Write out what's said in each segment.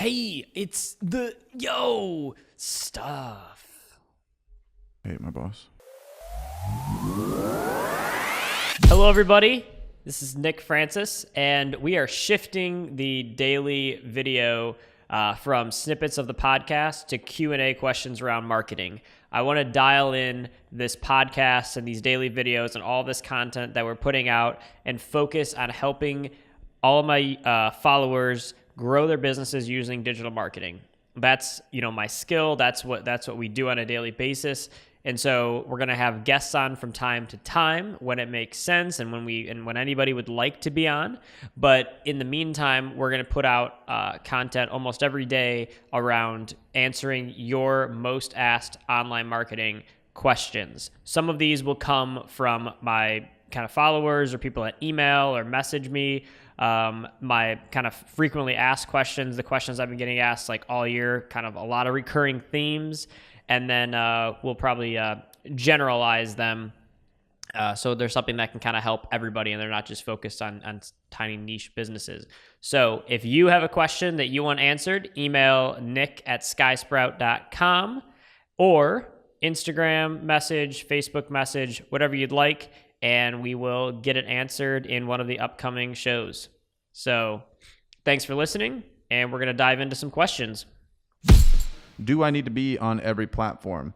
Hey, it's the yo stuff. Hey, my boss. Hello, everybody. This is Nick Francis, and we are shifting the daily video from snippets of the podcast to Q&A questions around marketing. I want to dial in this podcast and these daily videos and all this content that we're putting out and focus on helping all of my followers grow their businesses using digital marketing. That's, my skill. That's what we do on a daily basis. And so we're going to have guests on from time to time when it makes sense and when anybody would like to be on. But in the meantime, we're going to put out content almost every day around answering your most asked online marketing questions. Some of these will come from my kind of followers or people that email or message me. My kind of frequently asked questions, the questions I've been getting asked like all year, kind of a lot of recurring themes. And then we'll probably generalize them so there's something that can kind of help everybody and they're not just focused on tiny niche businesses. So if you have a question that you want answered, email nick@skysprout.com or Instagram message, Facebook message, whatever you'd like, and we will get it answered in one of the upcoming shows. So thanks for listening, and we're going to dive into some questions. Do I need to be on every platform?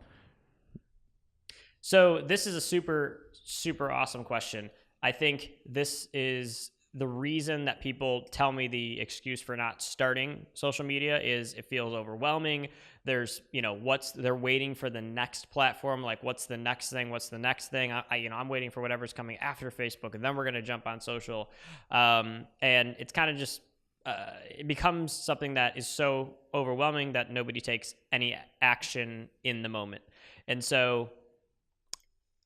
So this is a super, super awesome question. I think this is the reason that people tell me the excuse for not starting social media is it feels overwhelming. There's, they're waiting for the next platform. Like, what's the next thing? What's the next thing? I'm waiting for whatever's coming after Facebook, and then we're going to jump on social. And it's kind of just, it becomes something that is so overwhelming that nobody takes any action in the moment. And so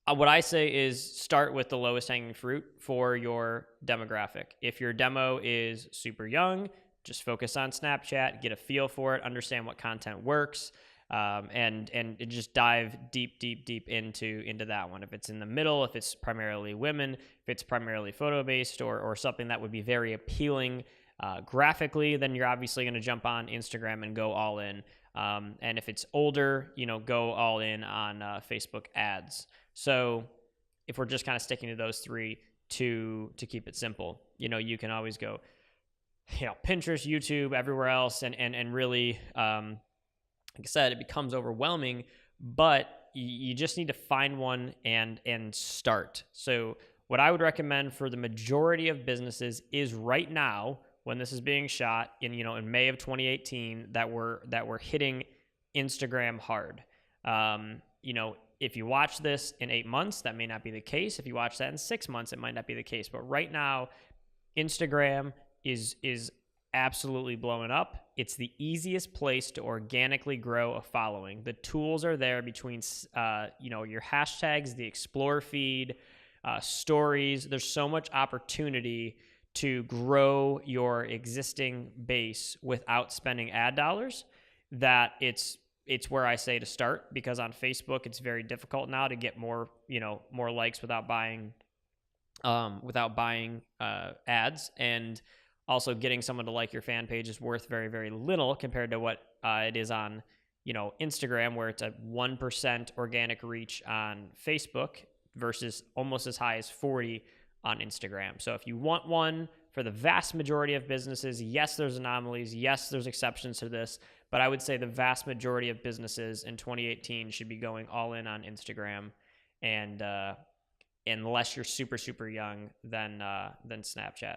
what I say is start with the lowest hanging fruit for your demographic. If your demo is super young, just focus on Snapchat, get a feel for it, understand what content works, and just dive deep into that one. If it's in the middle, if it's primarily women, if it's primarily photo-based or something that would be very appealing graphically, then you're obviously going to jump on Instagram and go all in. And if it's older, go all in on Facebook ads. So if we're just kind of sticking to those three to keep it simple, you can always go, Pinterest, YouTube, everywhere else. And really, like I said, it becomes overwhelming, but you just need to find one and start. So what I would recommend for the majority of businesses is right now, when this is being shot in May of 2018, that we're hitting Instagram hard. If you watch this in 8 months, that may not be the case. If you watch that in 6 months, it might not be the case. But right now, Instagram is absolutely blowing up. It's the easiest place to organically grow a following. The tools are there between your hashtags, the explore feed, stories. There's so much opportunity to grow your existing base without spending ad dollars that it's where I say to start, because on Facebook it's very difficult now to get more likes without buying ads, and also getting someone to like your fan page is worth very, very little compared to what it is on Instagram, where it's a 1% organic reach on Facebook versus almost as high as 40 on Instagram. So if you want one, for the vast majority of businesses, yes, there's anomalies. Yes, there's exceptions to this, but I would say the vast majority of businesses in 2018 should be going all in on Instagram. And unless you're super, super young, then Snapchat.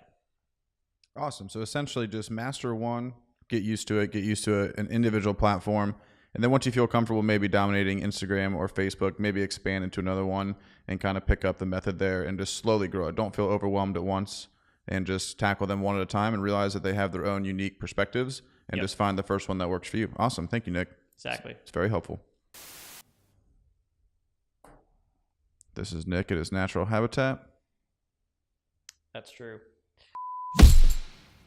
Awesome. So essentially just master one, get used to it, an individual platform. And then once you feel comfortable maybe dominating Instagram or Facebook, maybe expand into another one and kind of pick up the method there and just slowly grow it. Don't feel overwhelmed at once, and just tackle them one at a time and realize that they have their own unique perspectives, and just find the first one that works for you. Awesome. Thank you, Nick. Exactly. It's very helpful. This is Nick at his natural habitat. That's true.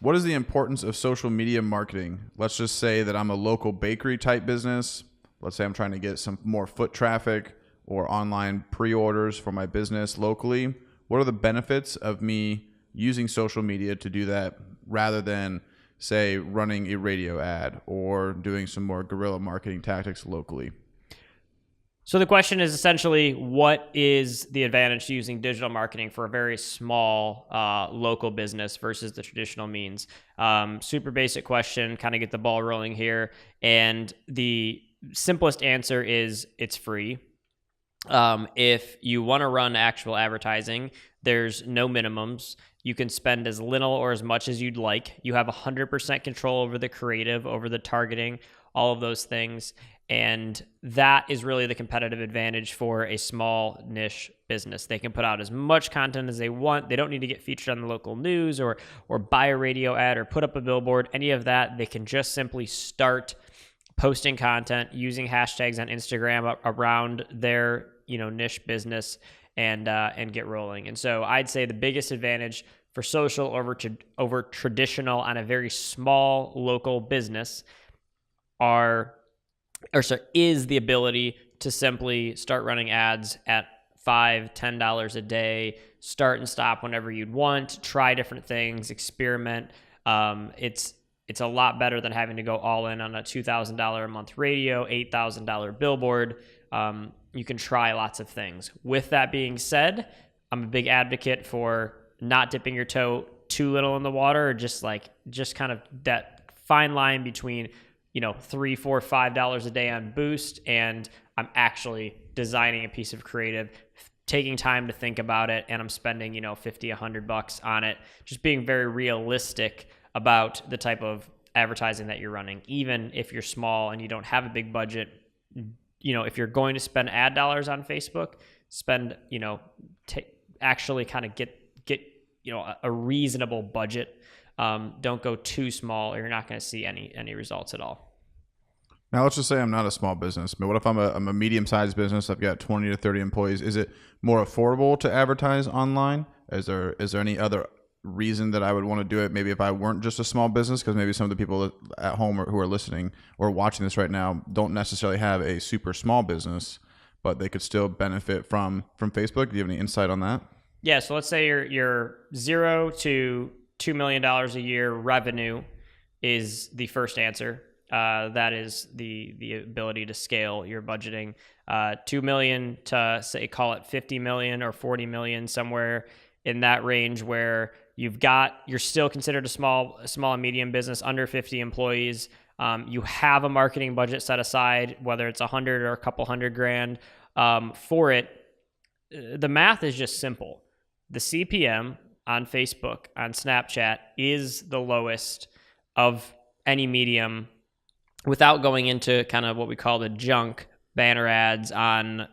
What is the importance of social media marketing? Let's just say that I'm a local bakery type business. Let's say I'm trying to get some more foot traffic or online pre-orders for my business locally. What are the benefits of me using social media to do that rather than say, running a radio ad or doing some more guerrilla marketing tactics locally? So the question is essentially, what is the advantage to using digital marketing for a very small local business versus the traditional means? Super basic question, kind of get the ball rolling here. And the simplest answer is it's free. If you want to run actual advertising, there's no minimums. You can spend as little or as much as you'd like. You have 100% control over the creative, over the targeting, all of those things. And that is really the competitive advantage for a small niche business. They can put out as much content as they want. They don't need to get featured on the local news or buy a radio ad or put up a billboard, any of that. They can just simply start posting content using hashtags on Instagram around their niche business and get rolling. And so I'd say the biggest advantage for social over traditional on a very small local business is the ability to simply start running ads at $5, $10 a day, start and stop whenever you'd want, try different things, experiment. It's a lot better than having to go all in on a $2,000 a month radio, $8,000 billboard. You can try lots of things. With that being said, I'm a big advocate for not dipping your toe too little in the water, or just kind of that fine line between $3, $4, $5 a day on Boost, and I'm actually designing a piece of creative, taking time to think about it, and I'm spending $50, $100 on it. Just being very realistic about the type of advertising that you're running, even if you're small and you don't have a big budget. If you're going to spend ad dollars on Facebook, spend actually kind of get a reasonable budget. Don't go too small, or you're not going to see any results at all. Now, let's just say I'm not a small business, but what if I'm a medium-sized business? I've got 20 to 30 employees. Is it more affordable to advertise online? Is there any other reason that I would want to do it? Maybe if I weren't just a small business, because maybe some of the people at home who are listening or watching this right now don't necessarily have a super small business, but they could still benefit from Facebook. Do you have any insight on that? Yeah. So let's say you're $0 to $2 million a year revenue is the first answer. That is the ability to scale your budgeting. 2 million to, say, call it 50 million or 40 million, somewhere in that range, where you're still considered a small and medium business under 50 employees. You have a marketing budget set aside, whether it's 100 or a couple $100,000 for it. The math is just simple. The CPM on Facebook, on Snapchat, is the lowest of any medium, without going into kind of what we call the junk banner ads on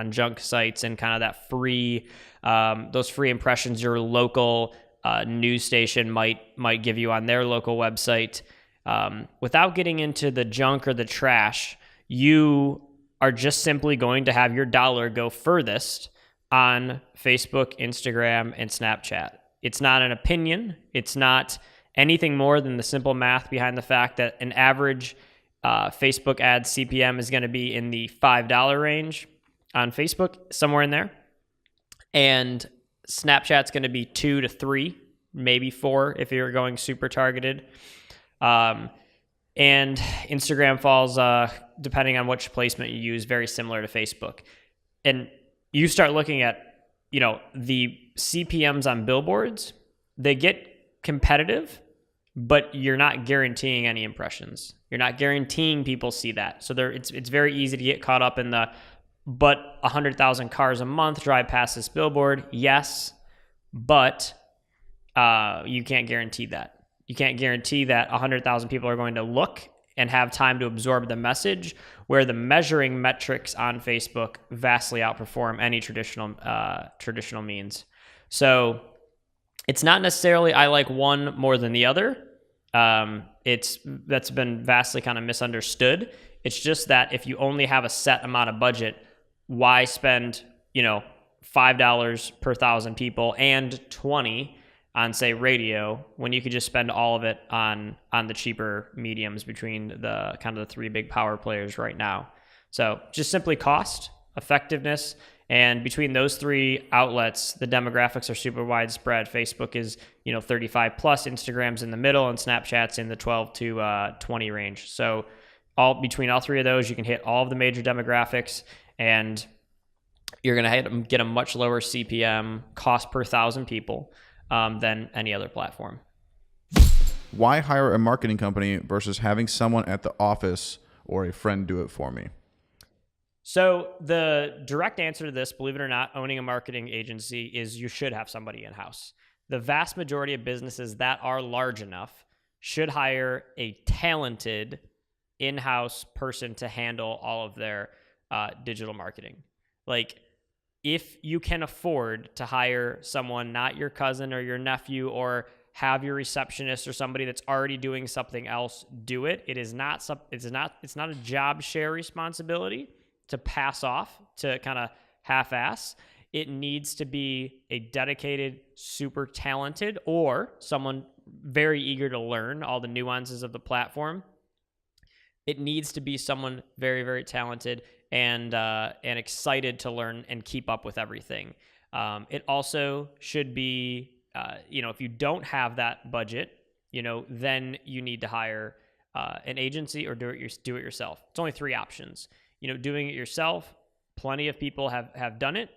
junk sites and kind of that those free impressions your local news station might give you on their local website. Without getting into the junk or the trash, you are just simply going to have your dollar go furthest on Facebook, Instagram, and Snapchat. It's not an opinion. It's not anything more than the simple math behind the fact that an average Facebook ad CPM is going to be in the $5 range on Facebook, somewhere in there. And Snapchat's going to be 2 to 3, maybe 4 if you're going super targeted. And Instagram falls, depending on which placement you use, very similar to Facebook. And you start looking at, the CPMs on billboards, they get competitive, but you're not guaranteeing any impressions. You're not guaranteeing people see that. So it's very easy to get caught up in but 100,000 cars a month drive past this billboard. Yes, but you can't guarantee that. You can't guarantee that 100,000 people are going to look and have time to absorb the message, where the measuring metrics on Facebook vastly outperform any traditional means. So it's not necessarily I like one more than the other. That's been vastly kind of misunderstood. It's just that if you only have a set amount of budget, why spend $5 per 1,000 people and 20 on, say, radio, when you could just spend all of it on the cheaper mediums between the kind of the 3 big power players right now. So just simply cost, effectiveness, And between those three outlets, the demographics are super widespread. Facebook is, 35 plus, Instagram's in the middle, and Snapchat's in the 12 to 20 range. So between all three of those, you can hit all of the major demographics, and you're going to get a much lower CPM, cost per 1,000 people, than any other platform. Why hire a marketing company versus having someone at the office or a friend do it for me? So the direct answer to this, believe it or not, owning a marketing agency, is you should have somebody in-house. The vast majority of businesses that are large enough should hire a talented in-house person to handle all of their digital marketing. Like, if you can afford to hire someone, not your cousin or your nephew, or have your receptionist or somebody that's already doing something else do it. It's not a job share responsibility to pass off, to kind of half-ass. It needs to be a dedicated, super talented, or someone very eager to learn all the nuances of the platform. It needs to be someone very, very talented and excited to learn and keep up with everything. It also should be, if you don't have that budget, then you need to hire an agency or do it yourself. It's only three options. Doing it yourself, plenty of people have done it.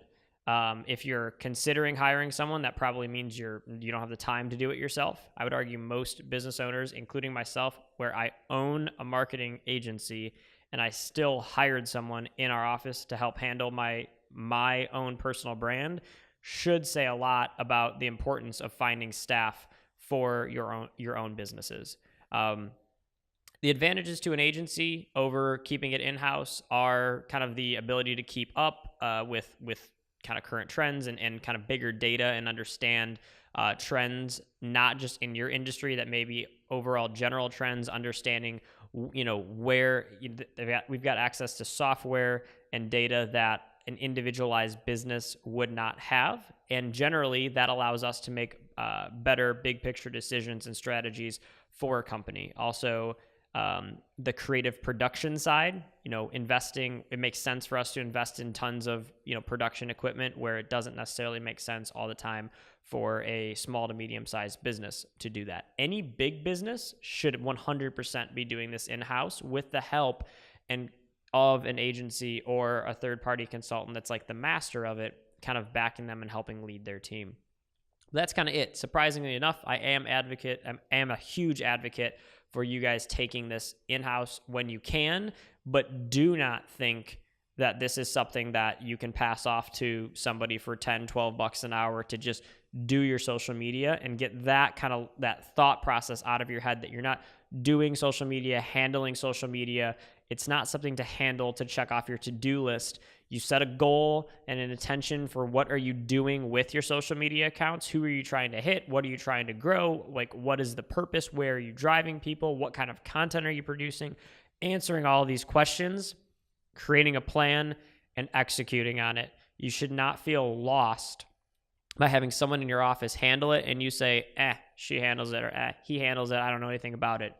If you're considering hiring someone, that probably means you don't have the time to do it yourself. I would argue most business owners, including myself, where I own a marketing agency and I still hired someone in our office to help handle my own personal brand, should say a lot about the importance of finding staff for your own businesses. The advantages to an agency over keeping it in-house are kind of the ability to keep up with kind of current trends and kind of bigger data, and understand trends, not just in your industry, that may be overall general trends, understanding, where we've got access to software and data that an individualized business would not have. And generally that allows us to make better big picture decisions and strategies for a company. Also, the creative production side, investing, it makes sense for us to invest in tons of, production equipment, where it doesn't necessarily make sense all the time for a small to medium sized business to do that. Any big business should 100% be doing this in-house with the help of an agency or a third-party consultant that's like the master of it, kind of backing them and helping lead their team. That's kind of it. Surprisingly enough, I am a huge advocate for you guys taking this in-house when you can, but do not think that this is something that you can pass off to somebody for 10, 12 bucks an hour to just do your social media, and get that thought process out of your head that you're not doing social media, handling social media. It's not something to handle, to check off your to-do list. You set a goal and an intention for what are you doing with your social media accounts? Who are you trying to hit? What are you trying to grow? Like, what is the purpose? Where are you driving people? What kind of content are you producing? Answering all of these questions, creating a plan, and executing on it. You should not feel lost by having someone in your office handle it and you say, she handles it, or he handles it, I don't know anything about it.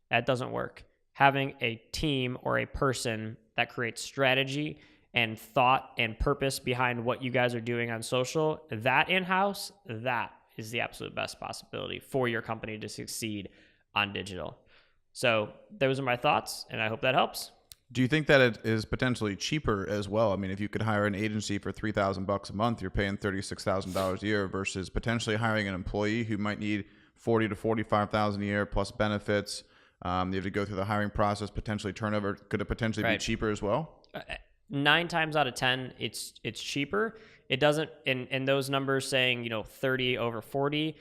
That doesn't work. Having a team or a person that creates strategy and thought and purpose behind what you guys are doing on social, that in-house, that is the absolute best possibility for your company to succeed on digital. So those are my thoughts, and I hope that helps. Do you think that it is potentially cheaper as well? I mean, if you could hire an agency for $3,000 a month, you're paying $36,000 a year, versus potentially hiring an employee who might need $40,000 to $45,000 a year plus benefits. You have to go through the hiring process, potentially turnover. Could it potentially be cheaper as well? 9 times out of 10, it's cheaper. It doesn't, in those numbers saying, 30 over 40,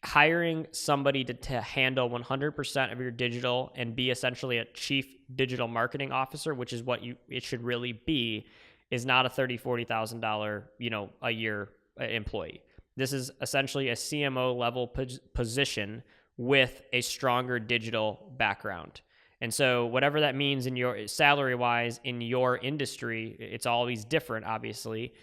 hiring somebody to handle 100% of your digital and be essentially a chief digital marketing officer, which is what it should really be, is not a $30,000, $40,000, a year employee. This is essentially a CMO level position with a stronger digital background. And so whatever that means in your salary wise in your industry, it's always different, obviously.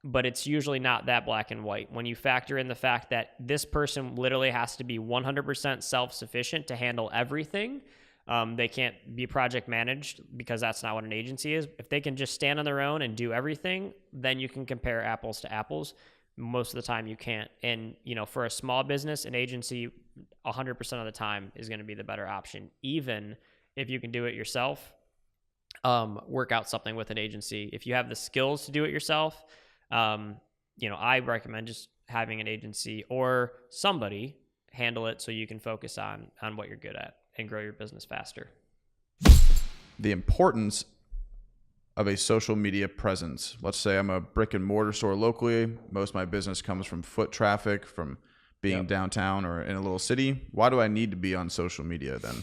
But it's usually not that black and white. When you factor in the fact that this person literally has to be 100% self-sufficient to handle everything, They can't be project managed because that's not what an agency is. If they can just stand on their own and do everything, then you can compare apples to apples. Most of the time you can't. And, for a small business, an agency 100% of the time is going to be the better option. Even if you can do it yourself, work out something with an agency. If you have the skills to do it yourself, I recommend just having an agency or somebody handle it so you can focus on what you're good at and grow your business faster. The importance of a social media presence. Let's say I'm a brick and mortar store locally. Most of my business comes from foot traffic, from being downtown or in a little city. Why do I need to be on social media then?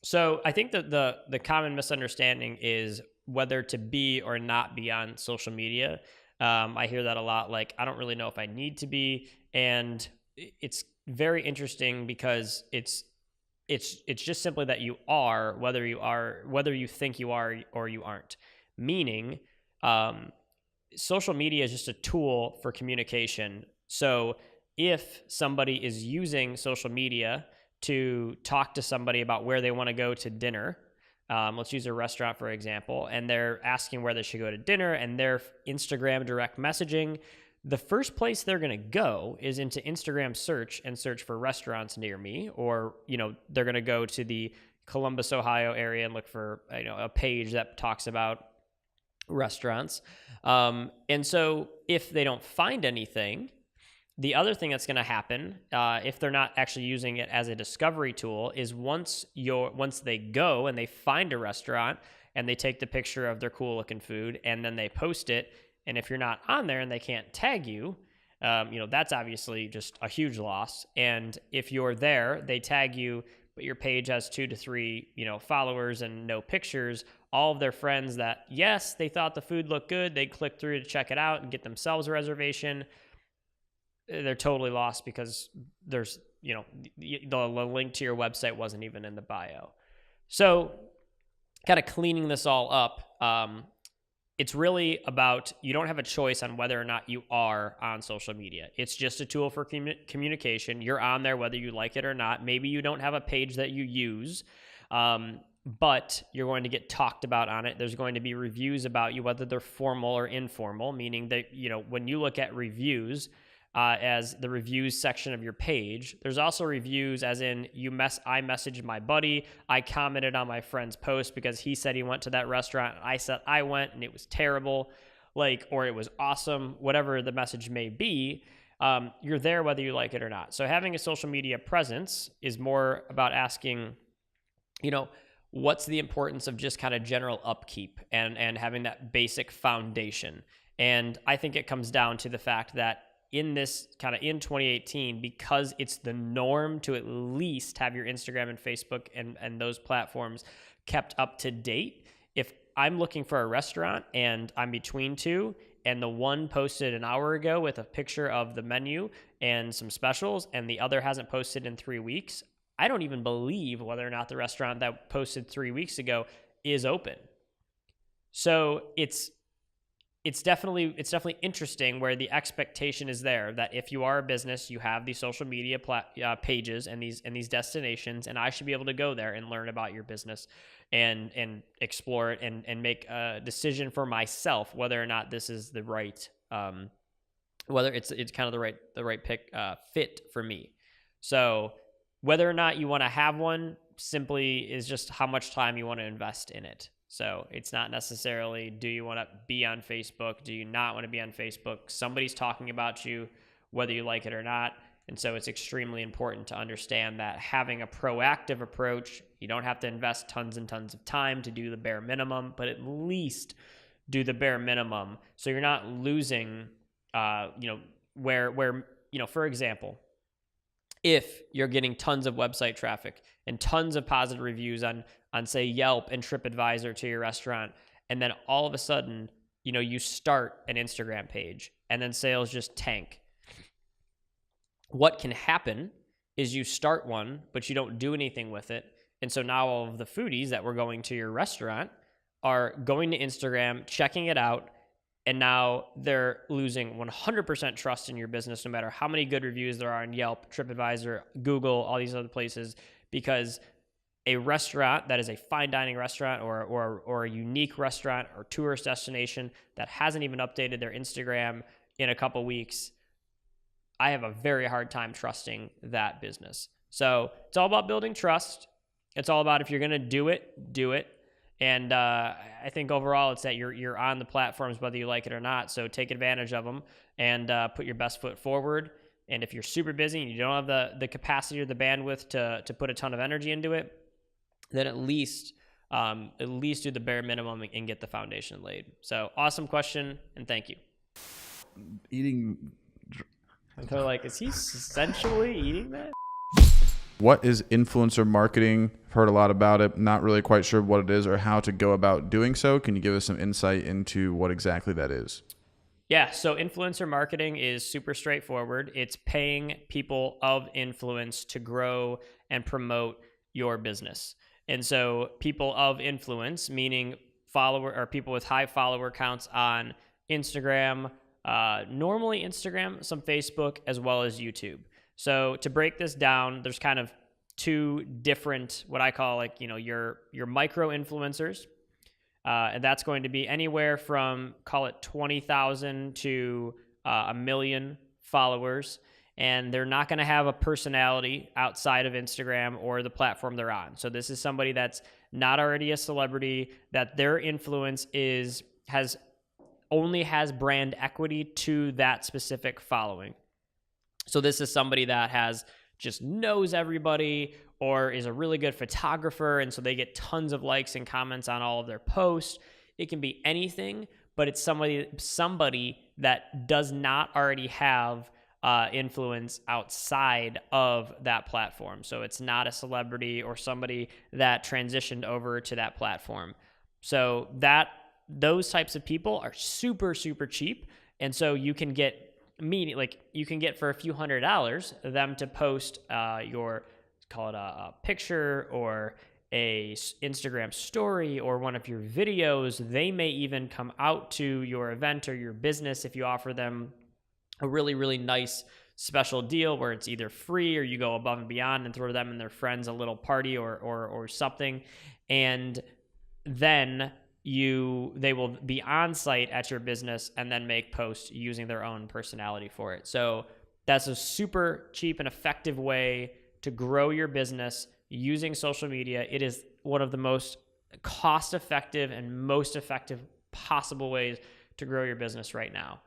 So I think that the common misunderstanding is whether to be or not be on social media. I hear that a lot. Like, I don't really know if I need to be. And it's very interesting because it's just simply that you are, whether you think you are or you aren't. Meaning, social media is just a tool for communication. So if somebody is using social media to talk to somebody about where they want to go to dinner, let's use a restaurant, for example, and they're asking where they should go to dinner, and they're Instagram direct messaging, the first place they're going to go is into Instagram search and search for restaurants near me, or, they're going to go to the Columbus, Ohio area and look for, a page that talks about restaurants. And so if they don't find anything, the other thing that's going to happen, if they're not actually using it as a discovery tool, is once they go and they find a restaurant and they take the picture of their cool looking food and then they post it, and if you're not on there and they can't tag you, that's obviously just a huge loss. And if you're there, they tag you, but your page has 2 to 3, followers and no pictures, all of their friends that, yes, they thought the food looked good, they clicked through to check it out and get themselves a reservation, they're totally lost because there's, the link to your website wasn't even in the bio. So kind of cleaning this all up, it's really about, you don't have a choice on whether or not you are on social media. It's just a tool for communication. You're on there whether you like it or not. Maybe you don't have a page that you use, but you're going to get talked about on it. There's going to be reviews about you, whether they're formal or informal, meaning that, when you look at reviews, as the reviews section of your page, there's also reviews as in I messaged my buddy, I commented on my friend's post because he said he went to that restaurant, and I said I went and it was terrible, or it was awesome, whatever the message may be. You're there whether you like it or not. So having a social media presence is more about asking, what's the importance of just kind of general upkeep and having that basic foundation. And I think it comes down to the fact that in 2018, because it's the norm to at least have your Instagram and Facebook and those platforms kept up to date. If I'm looking for a restaurant and I'm between two, and the one posted an hour ago with a picture of the menu and some specials, and the other hasn't posted in 3 weeks, I don't even believe whether or not the restaurant that posted 3 weeks ago is open. So it's definitely interesting where the expectation is there that if you are a business, you have these social media pages and these destinations, and I should be able to go there and learn about your business and explore it and make a decision for myself whether or not this is the right, whether it's kind of the right fit for me. So whether or not you want to have one simply is just how much time you want to invest in it. So it's not necessarily, do you want to be on Facebook? Do you not want to be on Facebook? Somebody's talking about you, whether you like it or not. And so it's extremely important to understand that having a proactive approach, you don't have to invest tons and tons of time to do the bare minimum, but at least do the bare minimum. So you're not losing, for example, if you're getting tons of website traffic and tons of positive reviews on say Yelp and TripAdvisor to your restaurant, and then all of a sudden, you start an Instagram page and then sales just tank. What can happen is you start one, but you don't do anything with it. And so now all of the foodies that were going to your restaurant are going to Instagram, checking it out, and now they're losing 100% trust in your business, no matter how many good reviews there are on Yelp, TripAdvisor, Google, all these other places, because a restaurant that is a fine dining restaurant or a unique restaurant or tourist destination that hasn't even updated their Instagram in a couple weeks, I have a very hard time trusting that business. So it's all about building trust. It's all about, if you're going to do it, do it. And I think overall it's that you're on the platforms whether you like it or not. So take advantage of them and put your best foot forward. And if you're super busy and you don't have the capacity or the bandwidth to put a ton of energy into it, then at least do the bare minimum and get the foundation laid. So awesome question, and thank you. Eating. They're like, is he essentially eating that? What is influencer marketing? I've heard a lot about it. Not really quite sure what it is or how to go about doing so. Can you give us some insight into what exactly that is? Yeah, so influencer marketing is super straightforward. It's paying people of influence to grow and promote your business. And so people of influence, meaning people with high follower counts on Instagram, normally Instagram, some Facebook, as well as YouTube. So to break this down, there's kind of two different, what I call your micro influencers. And that's going to be anywhere from, call it 20,000 to a million followers. And they're not going to have a personality outside of Instagram or the platform they're on. So this is somebody that's not already a celebrity, that their influence only has brand equity to that specific following. So this is somebody that just knows everybody or is a really good photographer, and so they get tons of likes and comments on all of their posts. It can be anything, but it's somebody that does not already have influence outside of that platform. So it's not a celebrity or somebody that transitioned over to that platform. So those types of people are super, super cheap. And so you can get for a few $100s them to post call it a picture or a Instagram story or one of your videos. They may even come out to your event or your business if you offer them a really, really nice special deal where it's either free or you go above and beyond and throw them and their friends a little party or something. And then they will be on site at your business and then make posts using their own personality for it. So that's a super cheap and effective way to grow your business using social media. It is one of the most cost-effective and most effective possible ways to grow your business right now.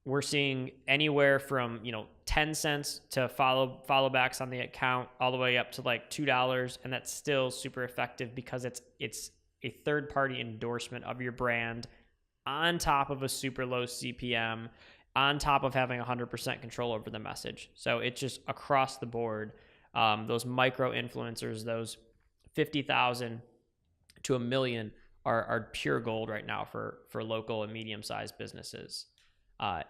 We're seeing anywhere from 10 cents to follow backs on the account all the way up to like $2, and that's still super effective because it's a third-party endorsement of your brand on top of a super low CPM, on top of having 100% control over the message. So it's just across the board. Those micro influencers, those 50,000 to a million are pure gold right now for local and medium-sized businesses.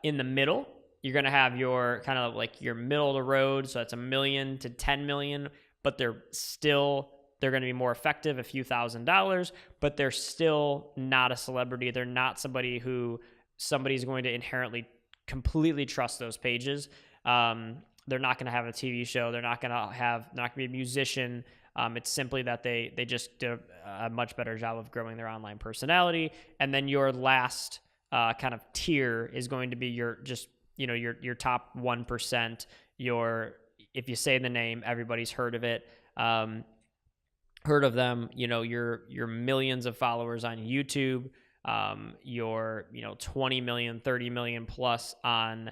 In the middle, you're going to have your kind of like your middle of the road. So that's $1 million to 10 million, but they're going to be more effective, a few $1,000s, but they're still not a celebrity. They're not somebody's going to inherently completely trust those pages. They're not going to have a TV show. They're not going to be a musician. It's simply that they just do a much better job of growing their online personality. And then your last kind of tier is going to be your top 1%. If you say the name, everybody's heard of it. Heard of them, your millions of followers on YouTube, your 20 million, 30 million plus on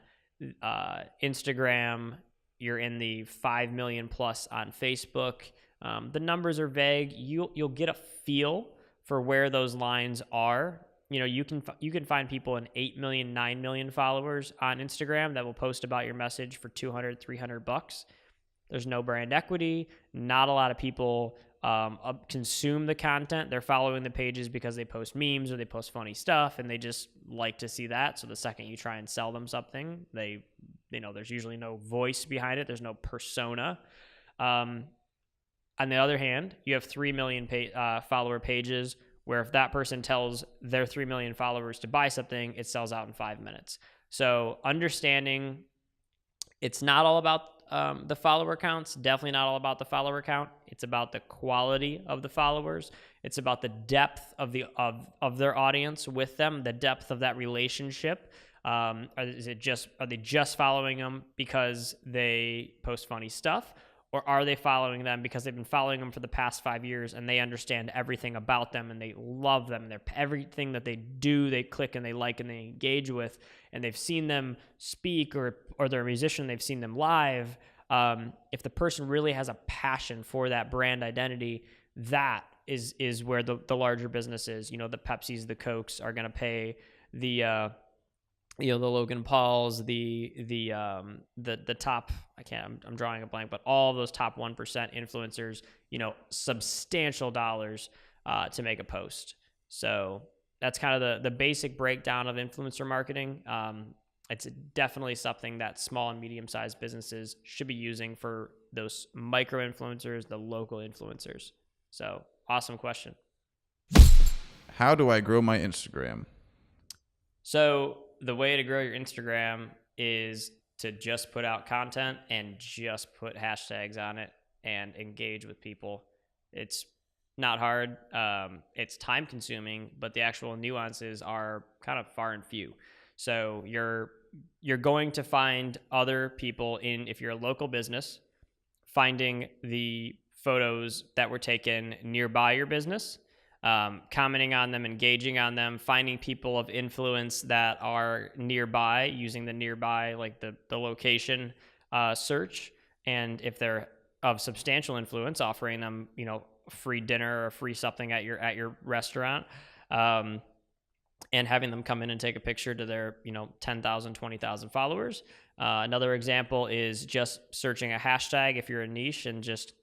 Instagram, you're in the 5 million plus on Facebook. The numbers are vague. You'll get a feel for where those lines are. You can find people in 8 million, 9 million followers on Instagram that will post about your message for $200, $300. There's no brand equity. Not a lot of people consume the content. They're following the pages because they post memes or they post funny stuff, and they just like to see that. So the second you try and sell them something, there's usually no voice behind it. There's no persona. On the other hand, you have 3 million follower pages where if that person tells their 3 million followers to buy something, it sells out in 5 minutes. So understanding it's not all about the follower counts. Definitely not all about the follower count. It's about the quality of the followers. It's about the depth of their audience with them, the depth of that relationship. Are they just following them because they post funny stuff? Or are they following them because they've been following them for the past 5 years and they understand everything about them and they love them? Everything that they do, they click and they like and they engage with, and they've seen them speak, or they're a musician, they've seen them live. If the person really has a passion for that brand identity, that is where the larger business is. The Pepsis, the Cokes are going to pay the Logan Pauls, the top, I'm drawing a blank, but all of those top 1% influencers, substantial dollars to make a post. So that's kind of the basic breakdown of influencer marketing. It's definitely something that small and medium-sized businesses should be using for those micro influencers, the local influencers. So awesome question. How do I grow my Instagram? So the way to grow your Instagram is to just put out content and just put hashtags on it and engage with people. It's not hard. It's time consuming, but the actual nuances are kind of far and few. So you're going to find other people if you're a local business, finding the photos that were taken nearby your business, commenting on them, engaging on them, finding people of influence that are nearby, using the nearby, like the location search. And if they're of substantial influence, offering them, free dinner or free something at your restaurant, and having them come in and take a picture to their, 10,000, 20,000 followers. Another example is just searching a hashtag if you're a niche and just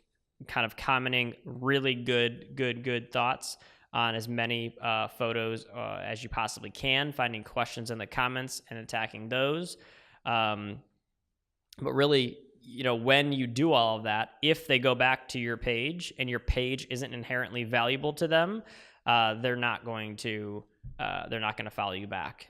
kind of commenting really good thoughts on as many photos as you possibly can, finding questions in the comments and attacking those. But really, when you do all of that, if they go back to your page and your page isn't inherently valuable to them, they're not going to follow you back.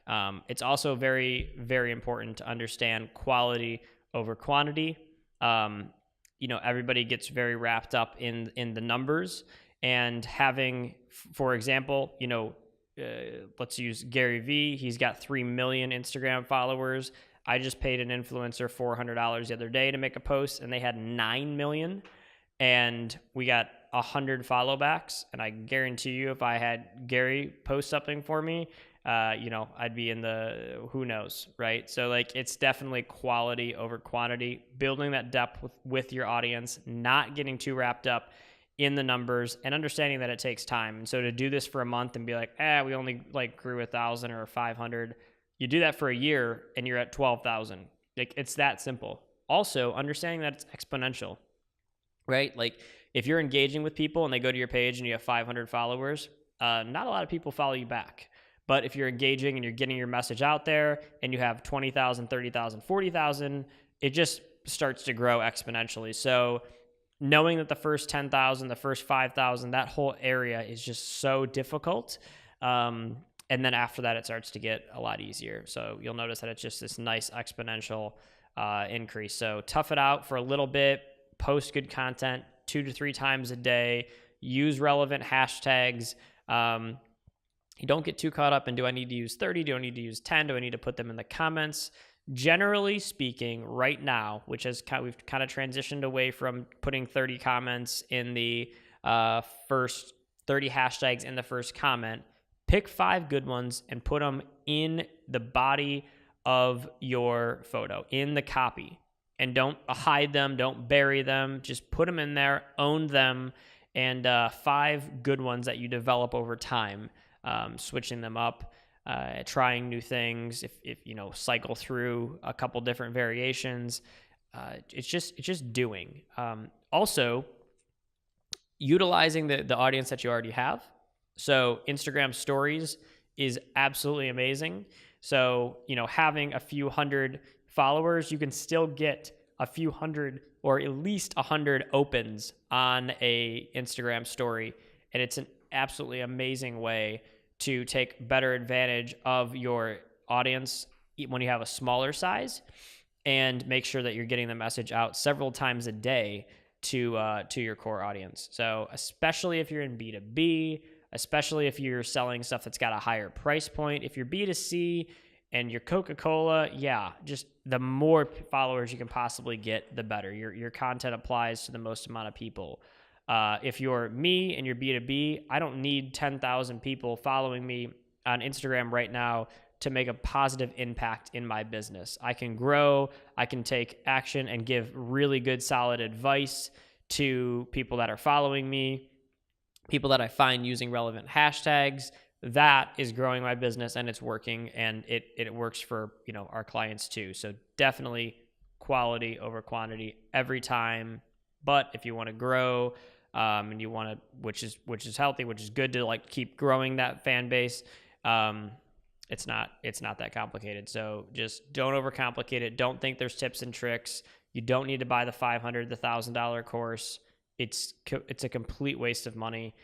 It's also very, very important to understand quality over quantity. Everybody gets very wrapped up in the numbers, and having, for example, let's use Gary Vee. He's got 3 million Instagram followers. I just paid an influencer $400 the other day to make a post, and they had 9 million, and we got 100 follow backs. And I guarantee you, if I had Gary post something for me, I'd be in the who knows, right? So it's definitely quality over quantity, building that depth with your audience, not getting too wrapped up in the numbers, and understanding that it takes time. And so to do this for a month and be like, we only grew 1,000 or 500, you do that for a year and you're at 12,000. It's that simple. Also, understanding that it's exponential, right? If you're engaging with people and they go to your page and you have 500 followers, not a lot of people follow you back. But if you're engaging and you're getting your message out there and you have 20,000, 30,000, 40,000, it just starts to grow exponentially. So knowing that the first 10,000, the first 5,000, that whole area is just so difficult. And then after that, it starts to get a lot easier. So you'll notice that it's just this nice exponential increase. So tough it out for a little bit, post good content 2 to 3 times a day, use relevant hashtags. You don't get too caught up in, do I need to use 30? Do I need to use 10? Do I need to put them in the comments? Generally speaking, right now, which we've kind of transitioned away from putting 30 comments in the first 30 hashtags in the first comment, pick 5 good ones and put them in the body of your photo, in the copy. And don't hide them, don't bury them, just put them in there, own them, and 5 good ones that you develop over time, switching them up. Trying new things, if cycle through a couple different variations. It's just doing. Also, utilizing the audience that you already have. So Instagram stories is absolutely amazing. So, having a few hundred followers, you can still get a few hundred or at least 100 opens on a Instagram story. And it's an absolutely amazing way to take better advantage of your audience when you have a smaller size. and make sure that you're getting the message out several times a day to your core audience. So especially if you're in B2B, especially if you're selling stuff that's got a higher price point. If you're B2C and you're Coca-Cola, yeah, just the more followers you can possibly get, the better. Your content applies to the most amount of people. If you're me and you're B2B, I don't need 10,000 people following me on Instagram right now to make a positive impact in my business. I can grow, I can take action and give really good, solid advice to people that are following me, people that I find using relevant hashtags. That is growing my business, and it's working, and it works for, our clients too. So definitely quality over quantity every time. But if you want to grow, and you want to, which is healthy, which is good to like keep growing that fan base, it's not that complicated. So just don't overcomplicate it. Don't think there's tips and tricks. You don't need to buy the $500, the $1,000 course. It's a complete waste of money.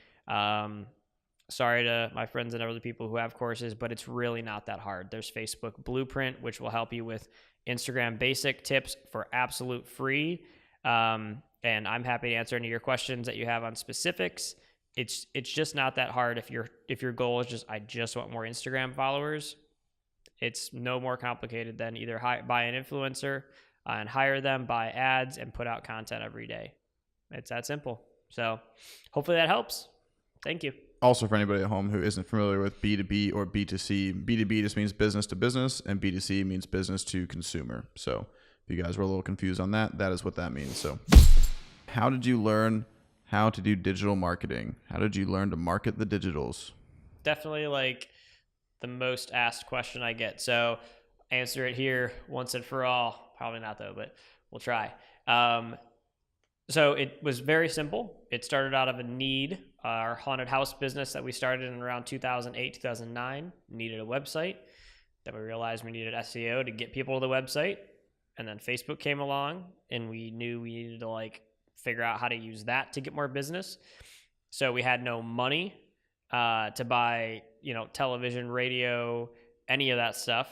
Sorry to my friends and other people who have courses, but it's really not that hard. There's Facebook Blueprint, which will help you with Instagram basic tips for absolute free. And I'm happy to answer any of your questions that you have on specifics. It's just not that hard. If your goal is I just want more Instagram followers, it's no more complicated than either buy an influencer and hire them, buy ads, and put out content every day. It's that simple. So hopefully that helps. Thank you. Also, for anybody at home who isn't familiar with B2B or B2C, B2B just means business to business, and B2C means business to consumer. So if you guys were a little confused on that, that is what that means. So how did you learn how to do digital marketing? How did you learn to market the digitals? Definitely like the most asked question I get. So answer it here once and for all. Probably not though, but we'll try. So it was very simple. It started out of a need. Our haunted house business that we started in around 2008, 2009 needed a website. Then we realized we needed SEO to get people to the website. And then Facebook came along, and we knew we needed to figure out how to use that to get more business. So we had no money to buy, television, radio, any of that stuff,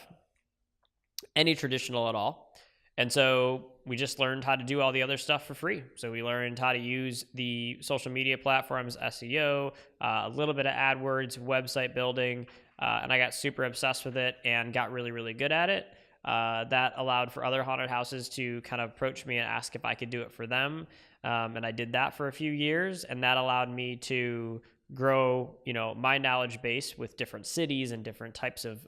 any traditional at all. And so we just learned how to do all the other stuff for free. So we learned how to use the social media platforms, SEO, a little bit of AdWords, website building, and I got super obsessed with it and got really, really good at it. That allowed for other haunted houses to kind of approach me and ask if I could do it for them. And I did that for a few years, and that allowed me to grow, my knowledge base with different cities and different types of,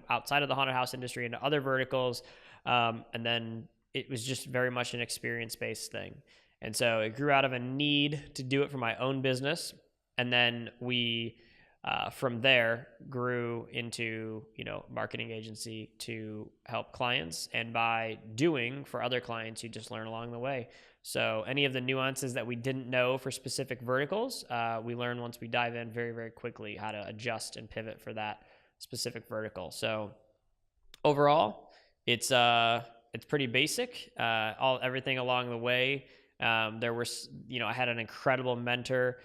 outside of the haunted house industry into other verticals. And then it was just very much an experience-based thing. And so it grew out of a need to do it for my own business. And then we, from there, grew into, marketing agency to help clients. And by doing for other clients, you just learn along the way. So any of the nuances that we didn't know for specific verticals, we learn once we dive in very, very quickly how to adjust and pivot for that specific vertical. So overall, it's pretty basic. Everything along the way. There was, I had an incredible mentor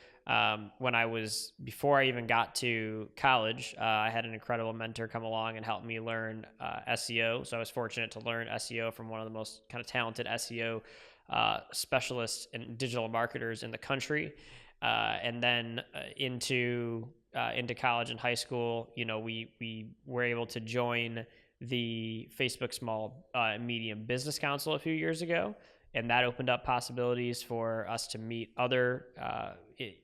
before I even got to college. I had an incredible mentor come along and help me learn SEO. So I was fortunate to learn SEO from one of the most kind of talented SEO specialists and digital marketers in the country. And then into college and high school, we were able to join the Facebook Small Medium Business Council a few years ago, and that opened up possibilities for us to meet other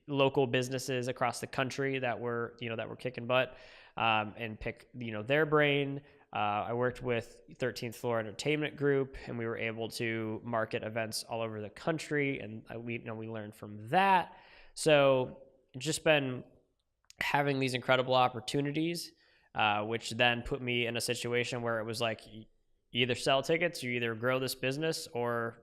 local businesses across the country that were kicking butt, and pick their brain. I worked with 13th Floor Entertainment Group, and we were able to market events all over the country, and we learned from that. So it's just been having these incredible opportunities. Which then put me in a situation where it was like, you either sell tickets, you either grow this business, or,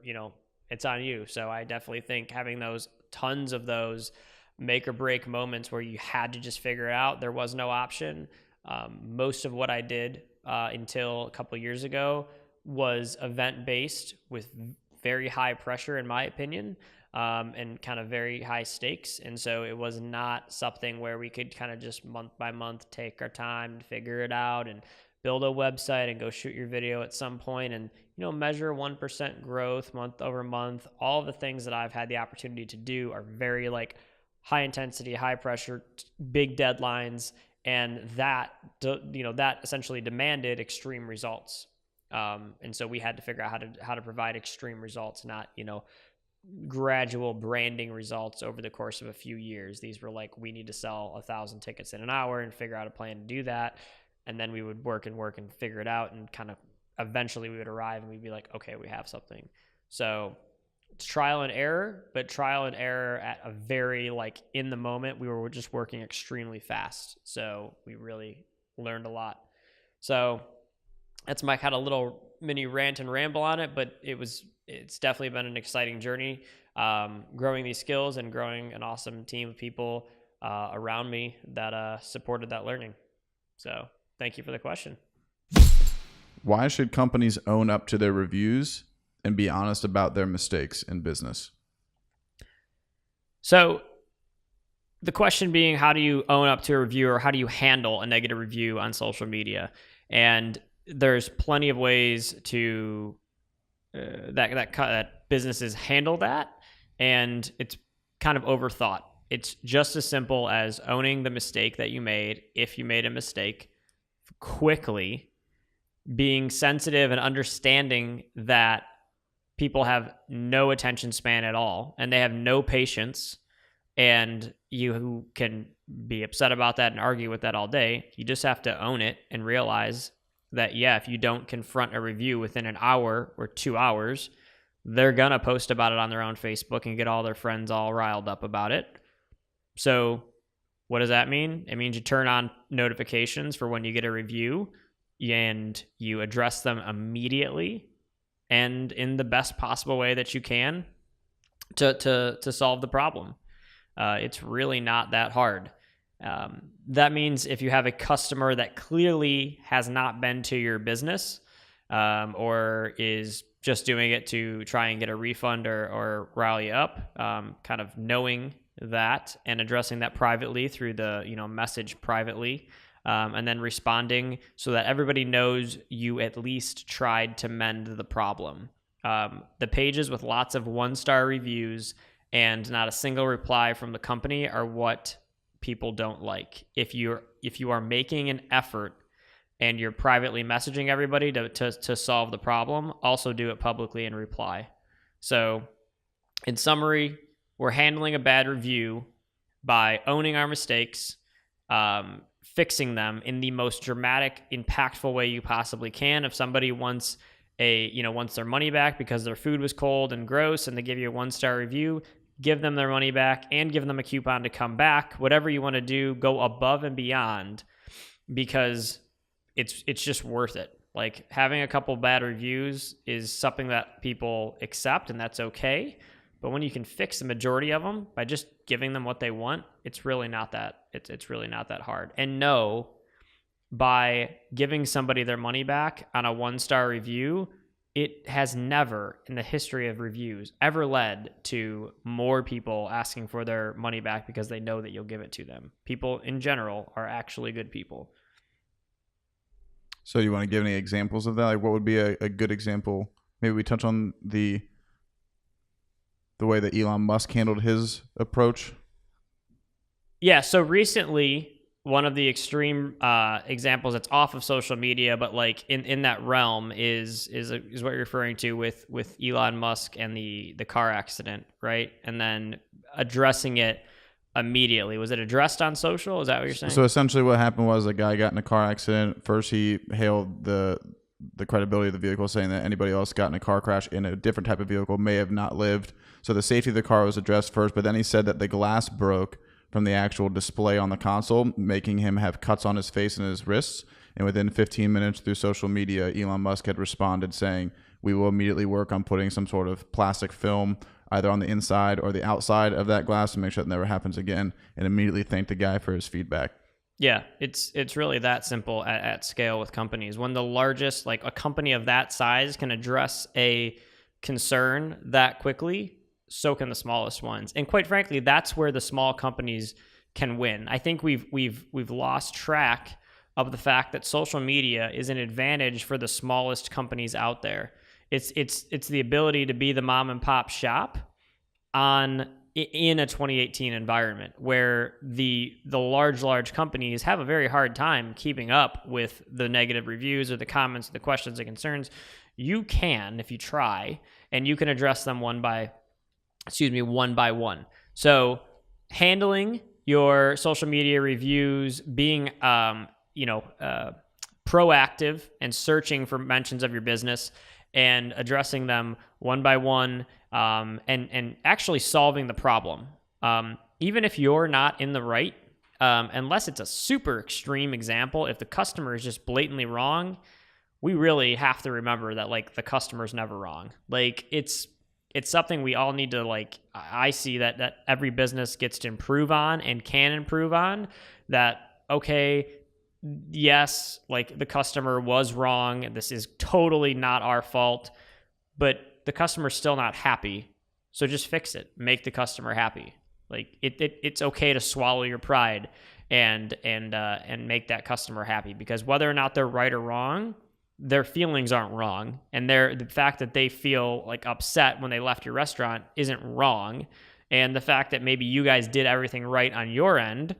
it's on you. So I definitely think having tons of those make or break moments where you had to just figure it out, there was no option. Most of what I did until a couple of years ago was event-based with very high pressure, in my opinion. And kind of very high stakes. And so it was not something where we could kind of just month by month take our time and figure it out and build a website and go shoot your video at some point and, measure 1% growth month over month. All of the things that I've had the opportunity to do are very like high intensity, high pressure, big deadlines. And that essentially demanded extreme results. And so we had to figure out how to provide extreme results, not, gradual branding results over the course of a few years. These were like, we need to sell 1,000 tickets in an hour and figure out a plan to do that. And then we would work and figure it out, and kind of eventually we would arrive and we'd be like, okay, we have something. So it's trial and error, but trial and error at a very like in the moment. We were just working extremely fast. So we really learned a lot. So that's my kind of little mini rant and ramble on it, but it's definitely been an exciting journey, growing these skills and growing an awesome team of people around me that supported that learning. So thank you for the question. Why should companies own up to their reviews and be honest about their mistakes in business? So the question being, how do you own up to a review, or how do you handle a negative review on social media? And there's plenty of ways to that businesses handle that, and it's kind of overthought. It's just as simple as owning the mistake that you made, if you made a mistake, quickly, being sensitive and understanding that people have no attention span at all, and they have no patience, and you can be upset about that and argue with that all day. You just have to own it and realize that, if you don't confront a review within an hour or 2 hours, they're going to post about it on their own Facebook and get all their friends all riled up about it. So what does that mean? It means you turn on notifications for when you get a review, and you address them immediately and in the best possible way that you can to solve the problem. It's really not that hard. That means if you have a customer that clearly has not been to your business, or is just doing it to try and get a refund or rally up, kind of knowing that and addressing that privately through the, message privately, and then responding so that everybody knows you at least tried to mend the problem. The pages with lots of 1-star reviews and not a single reply from the company are what people don't like. If you are making an effort and you're privately messaging everybody to solve the problem, also do it publicly and reply. So in summary, we're handling a bad review by owning our mistakes, fixing them in the most dramatic, impactful way you possibly can. If somebody wants their money back because their food was cold and gross and they give you a 1-star review, give them their money back and give them a coupon to come back. Whatever you want to do, go above and beyond, because it's just worth it. Like, having a couple bad reviews is something that people accept, and that's okay. But when you can fix the majority of them by just giving them what they want, it's really not that hard. And no, by giving somebody their money back on a 1-star review, it has never in the history of reviews ever led to more people asking for their money back because they know that you'll give it to them. People in general are actually good people. So you want to give any examples of that? Like, what would be a good example? Maybe we touch on the way that Elon Musk handled his approach. Yeah, so recently, one of the extreme examples that's off of social media, but like in that realm is what you're referring to with Elon Musk and the car accident, right? And then addressing it immediately. Was it addressed on social? Is that what you're saying? So essentially what happened was a guy got in a car accident. First, he hailed the credibility of the vehicle, saying that anybody else got in a car crash in a different type of vehicle may have not lived. So the safety of the car was addressed first, but then he said that the glass broke from the actual display on the console, making him have cuts on his face and his wrists. And within 15 minutes through social media, Elon Musk had responded saying, "We will immediately work on putting some sort of plastic film either on the inside or the outside of that glass to make sure it never happens again," and immediately thanked the guy for his feedback. Yeah, it's really that simple at scale with companies. When the largest, like a company of that size, can address a concern that quickly, so can the smallest ones. And quite frankly, that's where the small companies can win. I think we've lost track of the fact that social media is an advantage for the smallest companies out there. It's the ability to be the mom and pop shop in a 2018 environment where the large companies have a very hard time keeping up with the negative reviews or the comments, the questions, the concerns. You can, if you try, and you can address them one by one. So handling your social media reviews, being proactive and searching for mentions of your business and addressing them one by one, and actually solving the problem. Even if you're not in the right, unless it's a super extreme example, if the customer is just blatantly wrong, we really have to remember that like the customer's never wrong. Like it's something we all need to like, I see that every business gets to improve on and can improve on that. Okay, yes, like the customer was wrong. This is totally not our fault, but the customer's still not happy. So just fix it. Make the customer happy. Like it's okay to swallow your pride and make that customer happy, because whether or not they're right or wrong, their feelings aren't wrong. And the fact that they feel like upset when they left your restaurant isn't wrong. And the fact that maybe you guys did everything right on your end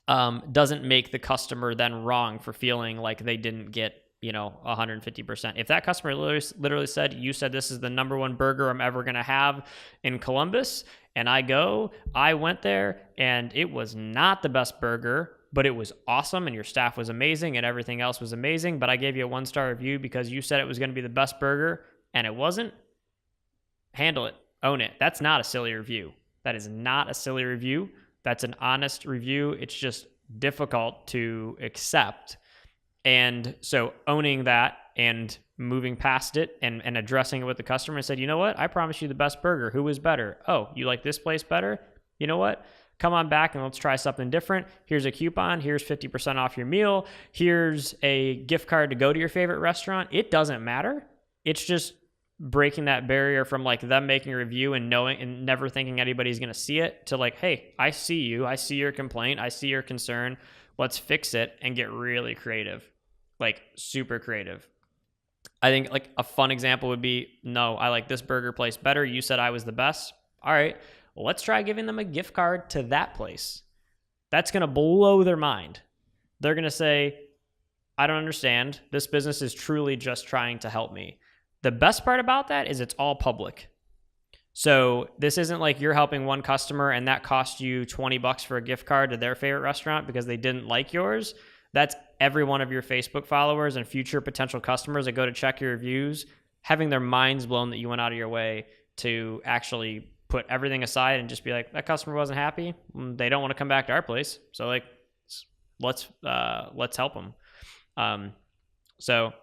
doesn't make the customer then wrong for feeling like they didn't get 150%. If that customer literally said, you said this is the number one burger I'm ever going to have in Columbus, and I went there and it was not the best burger, but it was awesome and your staff was amazing and everything else was amazing, but I gave you a 1-star review because you said it was going to be the best burger and it wasn't, handle it, own it. That's not a silly review. That is not a silly review. That's an honest review. It's just difficult to accept. And so owning that and moving past it and addressing it with the customer and said, you know what? I promised you the best burger. Who was better? Oh, you like this place better? You know what? Come on back and let's try something different. Here's a coupon. Here's 50% off your meal. Here's a gift card to go to your favorite restaurant. It doesn't matter. It's just breaking that barrier from like them making a review and knowing and never thinking anybody's going to see it to like, hey, I see you. I see your complaint. I see your concern. Let's fix it and get really creative. Like super creative. I think like a fun example would be, no, I like this burger place better. You said I was the best. All right, well, let's try giving them a gift card to that place. That's going to blow their mind. They're going to say, I don't understand. This business is truly just trying to help me. The best part about that is it's all public. So this isn't like you're helping one customer and that cost you $20 for a gift card to their favorite restaurant because they didn't like yours. That's every one of your Facebook followers and future potential customers that go to check your reviews, having their minds blown that you went out of your way to actually put everything aside and just be like, that customer wasn't happy. They don't want to come back to our place. So like, let's help them. So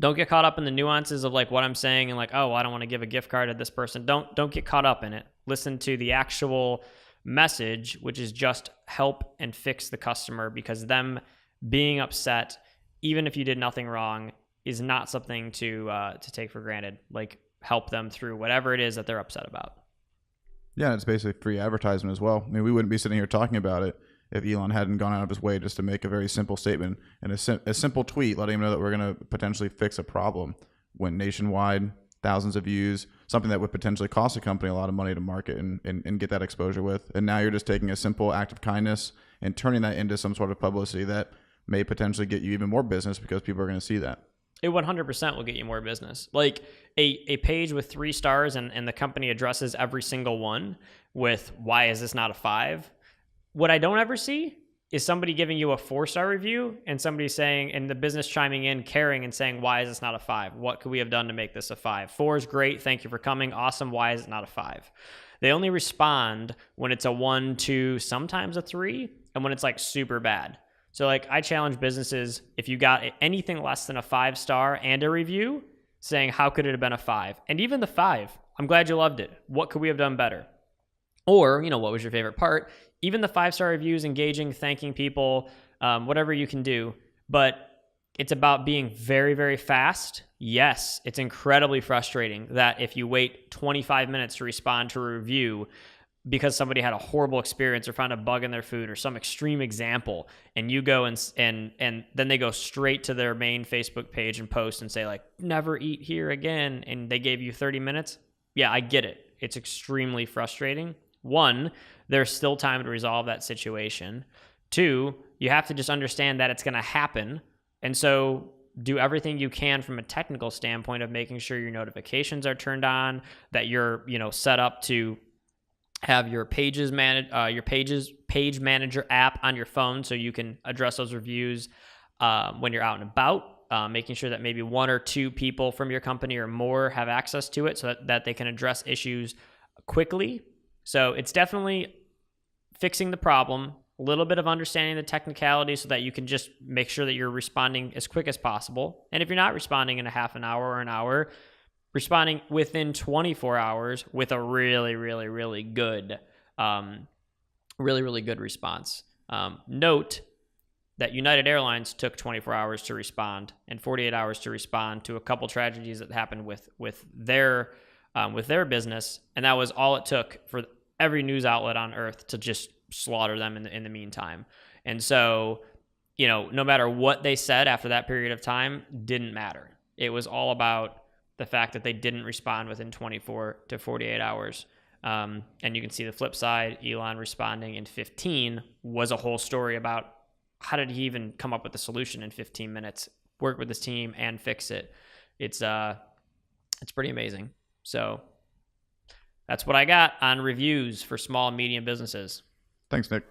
don't get caught up in the nuances of like what I'm saying and like, oh, I don't want to give a gift card to this person. Don't get caught up in it. Listen to the actual message, which is just help and fix the customer, because them being upset, even if you did nothing wrong, is not something to take for granted. Like help them through whatever it is that they're upset about. Yeah, it's basically free advertisement as well. I mean, we wouldn't be sitting here talking about it if Elon hadn't gone out of his way just to make a very simple statement and a simple tweet letting him know that we're going to potentially fix a problem. Went nationwide, thousands of views, something that would potentially cost a company a lot of money to market and get that exposure with. And now you're just taking a simple act of kindness and turning that into some sort of publicity that may potentially get you even more business because people are going to see that. It 100% will get you more business. Like a page with 3 stars and the company addresses every single one with, why is this not a 5? What I don't ever see is somebody giving you a 4-star review and somebody saying, and the business chiming in, caring and saying, why is this not a 5? What could we have done to make this a 5? 4 is great. Thank you for coming. Awesome. Why is it not a 5? They only respond when it's a 1, 2, sometimes a 3, and when it's like super bad. So like I challenge businesses, if you got anything less than a 5-star and a review saying, how could it have been a 5? And even the 5, I'm glad you loved it. What could we have done better? Or, what was your favorite part? Even the 5-star reviews, engaging, thanking people, whatever you can do. But it's about being very, very fast. Yes, it's incredibly frustrating that if you wait 25 minutes to respond to a review, because somebody had a horrible experience or found a bug in their food or some extreme example, and you go and then they go straight to their main Facebook page and post and say like, never eat here again, and they gave you 30 minutes. Yeah, I get it. It's extremely frustrating. One, there's still time to resolve that situation. Two, you have to just understand that it's going to happen. And so do everything you can from a technical standpoint of making sure your notifications are turned on, that you're, set up to have your page manager app on your phone so you can address those reviews when you're out and about, making sure that maybe 1 or 2 people from your company or more have access to it so that they can address issues quickly. So it's definitely fixing the problem, a little bit of understanding the technicality so that you can just make sure that you're responding as quick as possible. And if you're not responding in a half an hour or an hour, responding within 24 hours with a really, really, really good, really good response. Note that United Airlines took 24 hours to respond and 48 hours to respond to a couple tragedies that happened with their business, and that was all it took for every news outlet on earth to just slaughter them in the meantime. And so, no matter what they said after that period of time, didn't matter. It was all about the fact that they didn't respond within 24 to 48 hours. And you can see the flip side. Elon responding in 15 was a whole story about how did he even come up with the solution in 15 minutes, work with his team and fix it. It's pretty amazing. So that's what I got on reviews for small and medium businesses. Thanks, Nick.